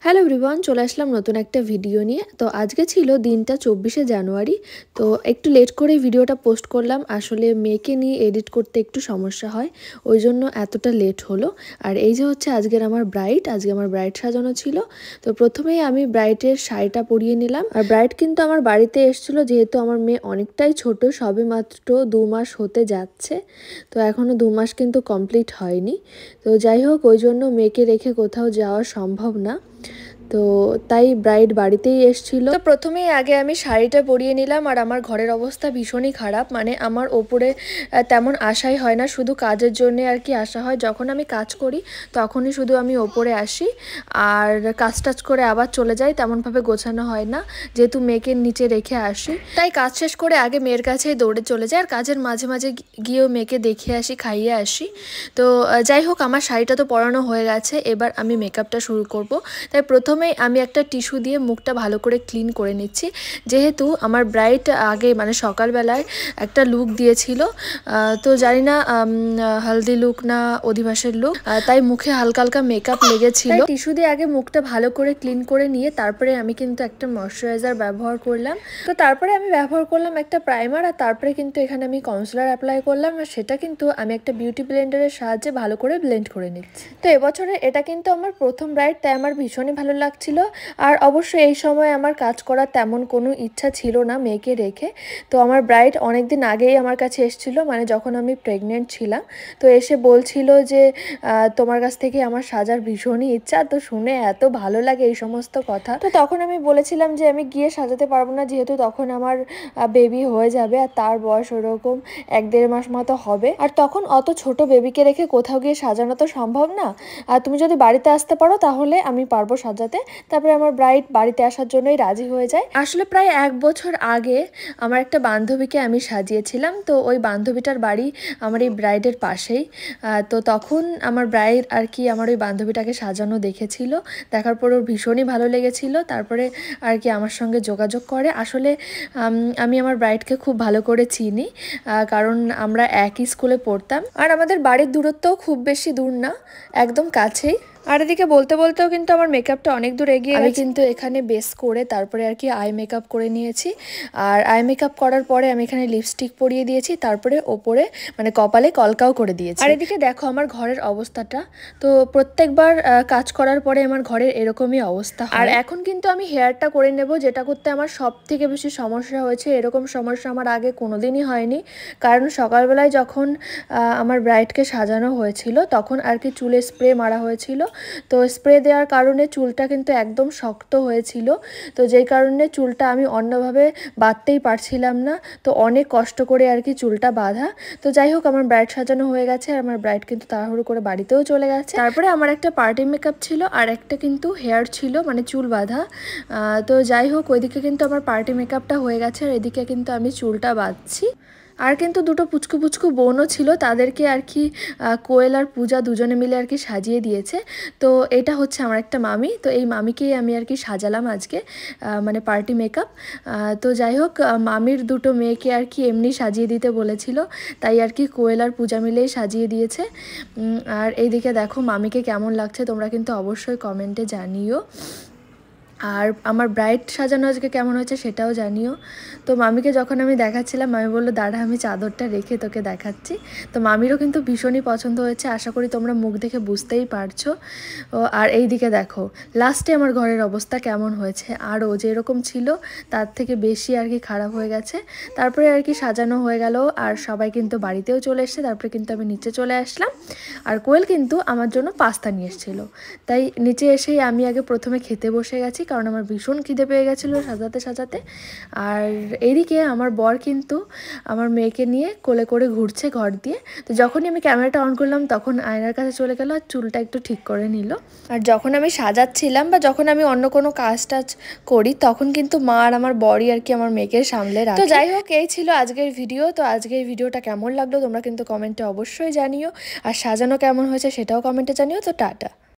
Hello everyone, চলে আসলাম নতুন একটা ভিডিও নিয়ে। তো আজকে ছিল দিনটা 24শে জানুয়ারি। তো একটু লেট করে ভিডিওটা পোস্ট করলাম। আসলে মেয়েকে নিয়ে এডিট করতে একটু সমস্যা হয়, ওই জন্য এতটা লেট হলো। আর এই যে হচ্ছে আজকে আমার ব্রাইড সাজানো ছিল। তো প্রথমেই আমি ব্রাইডের শাড়িটা পরিয়ে নিলাম। আর ব্রাইড কিন্তু আমার বাড়িতে এসেছিলো, যেহেতু আমার মেয়ে অনেকটাই ছোট, সবে মাত্র 2 মাস হতে যাচ্ছে। তো এখনও 2 মাস কিন্তু কমপ্লিট হয়নি। তো যাই হোক, ওই জন্য মেয়েকে রেখে কোথাও যাওয়া সম্ভব না। তো তাই ব্রাইড বাড়িতেই এসেছিল। তো প্রথমেই আগে আমি শাড়িটা পরিয়ে নিলাম। আর আমার ঘরের অবস্থা ভীষণই খারাপ, মানে আমার ওপরে তেমন আশাই হয় না, শুধু কাজের জন্য আর কি আসা হয়। যখন আমি কাজ করি তখনই শুধু আমি ওপরে আসি, আর কাজ টাজ করে আবার চলে যাই। তেমনভাবে গোছানো হয় না, যেহেতু মেয়েকে নিচে রেখে আসি। তাই কাজ শেষ করে আগে মেয়ের কাছেই দৌড়ে চলে যাই, আর কাজের মাঝে মাঝে গিয়েও মেয়েকে দেখে আসি, খাইয়ে আসি। তো যাই হোক, আমার শাড়িটা তো পরানো হয়ে গেছে, এবার আমি মেকআপটা শুরু করব। তাই প্রথমেই আমি একটা টিস্যু দিয়ে মুখটা ভালো করে ক্লিন করে নিচ্ছি, যেহেতু আমার ব্রাইড আগে মানে সকালবেলায় একটা লুক দিয়েছিল। তো জানি না হলদি লুক না অধিবাসের লুক, তাই মুখে হালকা হালকা মেকআপ লেগেছিল। টিস্যু দিয়ে আগে মুখটা ভালো করে ক্লিন করে নিয়ে তারপরে আমি কিন্তু একটা ময়শ্চারাইজার ব্যবহার করলাম। তো তারপরে আমি ব্যবহার করলাম একটা প্রাইমার, আর তারপরে কিন্তু এখানে আমি কনসিলার অ্যাপ্লাই করলাম। আর সেটা কিন্তু আমি একটা বিউটি ব্লেন্ডারের সাহায্যে ভালো করে ব্লেন্ড করে নিচ্ছি। তো এবছরে এটা কিন্তু আমার প্রথম ব্রাইড, তাই আমার ভীষণই ভালো লাগছিল। আর অবশ্যই এই সময় আমার কাজ করার তেমন কোনো ইচ্ছা ছিল না মেয়েকে রেখে। তো আমার ব্রাইড অনেকদিন আগেই আমার কাছে এসেছিলো, মানে যখন আমি প্রেগনেন্ট ছিলাম। তো এসে বলছিল যে তোমার কাছ থেকে আমার সাজার ভীষণই ইচ্ছা। তো শুনে এত ভালো লাগে এই সমস্ত কথা। তো তখন আমি বলেছিলাম যে আমি গিয়ে সাজাতে পারবো না, যেহেতু তখন আমার বেবি হয়ে যাবে, আর তার বয়স ওরকম 1-1.5 মাস মতো হবে। আর তখন অত ছোট বেবিকে রেখে কোথাও গিয়ে সাজানো তো সম্ভব না। আর তুমি যদি বাড়িতে আসতে পারো তাহলে আমি পারবো সাজাতে। তারপরে আমার ব্রাইড বাড়িতে আসার জন্যই রাজি হয়ে যায়। আসলে প্রায় 1 বছর আগে আমার একটা বান্ধবীকে আমি সাজিয়েছিলাম। তো ওই বান্ধবীটার বাড়ি আমার এই ব্রাইডের পাশেই। তো তখন আমার ব্রাইড আর কি আমার ওই বান্ধবীটাকে সাজানো দেখেছিল, দেখার পর ওর ভীষণই ভালো লেগেছিল। তারপরে আর কি আমার সঙ্গে যোগাযোগ করে। আসলে আমি আমার ব্রাইডকে খুব ভালো করে চিনি, কারণ আমরা একই স্কুলে পড়তাম। আর আমাদের বাড়ির দূরত্বও খুব বেশি দূর না, একদম কাছেই। আর এদিকে বলতে বলতেও কিন্তু আমার মেকআপটা অনেক দূর এগিয়ে গেছে। আমি কিন্তু এখানে বেস করে তারপরে আর কি আই মেকআপ করে নিয়েছি। আর আই মেকআপ করার পরে আমি এখানে লিপস্টিক পরিয়ে দিয়েছি, তারপরে ওপরে মানে কপালে কলকাও করে দিয়েছি। আর এদিকে দেখো আমার ঘরের অবস্থাটা। তো প্রত্যেকবার কাজ করার পরে আমার ঘরের এরকমই অবস্থা। আর এখন কিন্তু আমি হেয়ারটা করে নেব, যেটা করতে আমার সব থেকে বেশি সমস্যা হয়েছে। এরকম সমস্যা আমার আগে কোনোদিনই হয়নি, কারণ সকালবেলায় যখন আমার ব্রাইডকে সাজানো হয়েছিল তখন আর কি চুলে স্প্রে মারা হয়েছিল। তো স্প্রে দেওয়ার কারণে চুলটা কিন্তু একদম শক্ত হয়েছিল। তো যেই কারণে চুলটা আমি অন্যভাবে বাঁধতেই পারছিলাম না। তো অনেক কষ্ট করে আর কি চুলটা বাঁধা। তো যাই হোক, আমার ব্রাইড সাজানো হয়ে গেছে, আর আমার ব্রাইড কিন্তু তাড়াহুড়ো করে বাড়িতেও চলে গেছে। তারপরে আমার একটা পার্টি মেকআপ ছিল, আর একটা কিন্তু হেয়ার ছিল, মানে চুল বাঁধা। তো যাই হোক, ওইদিকে কিন্তু আমার পার্টি মেকআপটা হয়ে গেছে, আর এদিকে কিন্তু আমি চুলটা বাঁধছি। আর কিন্তু দুটো পুচকু পুচকু বোনও ছিল, তাদেরকে আর কি কোয়েল আর পূজা দুজনে মিলে আর কি সাজিয়ে দিয়েছে। তো এটা হচ্ছে আমার একটা মামি। তো এই মামিকেই আমি আর কি সাজালাম আজকে, মানে পার্টি মেকআপ। তো যাই হোক, মামির দুটো মেয়েকে আর কি এমনি সাজিয়ে দিতে বলেছিল, তাই আর কি কোয়েল আর পূজা মিলেই সাজিয়ে দিয়েছে। আর এইদিকে দেখো মামিকে কেমন লাগছে তোমরা কিন্তু অবশ্যই কমেন্টে জানিও। আর আমার ব্রাইড সাজানো আজকে কেমন হয়েছে সেটাও জানিও। তো মামিকে যখন আমি দেখাচ্ছিলাম, মামি বললো দাঁড়া আমি চাদরটা রেখে তোকে দেখাচ্ছি। তো মামিরও কিন্তু ভীষণই পছন্দ হয়েছে, আশা করি তোমরা মুখ দেখে বুঝতেই পারছো। আর এই দিকে দেখো লাস্টে আমার ঘরের অবস্থা কেমন হয়েছে। আর ও যেরকম ছিল তার থেকে বেশি আর কি খারাপ হয়ে গেছে। তারপরে আর কি সাজানো হয়ে গেল, আর সবাই কিন্তু বাড়িতেও চলে এসছে। তারপরে কিন্তু আমি নিচে চলে আসলাম, আর কোয়েল কিন্তু আমার জন্য পাস্তা নিয়ে এসেছিলো। তাই নিচে এসেই আমি আগে প্রথমে খেতে বসে গেছি, কারণ আমার ভীষণ খিদে পেয়ে গেছিলো সাজাতে সাজাতে। আর এদিকে আমার বর কিন্তু আমার মেয়েকে নিয়ে কোলে করে ঘুরছে ঘর দিয়ে। তো যখনই আমি ক্যামেরাটা অন করলাম তখন আয়নার কাছে চলে গেল, আর চুলটা একটু ঠিক করে নিল। আর যখন আমি সাজাচ্ছিলাম বা যখন আমি অন্য কোনো কাজ টাজ করি তখন কিন্তু মা আর আমার বরই আর কি আমার মেয়েকে সামলে রাখে। তো যাই হোক, এই ছিল আজকের ভিডিও। তো আজকের ভিডিওটা কেমন লাগলো তোমরা কিন্তু কমেন্টে অবশ্যই জানিও, আর সাজানো কেমন হয়েছে সেটাও কমেন্টে জানিও। তো টাটা।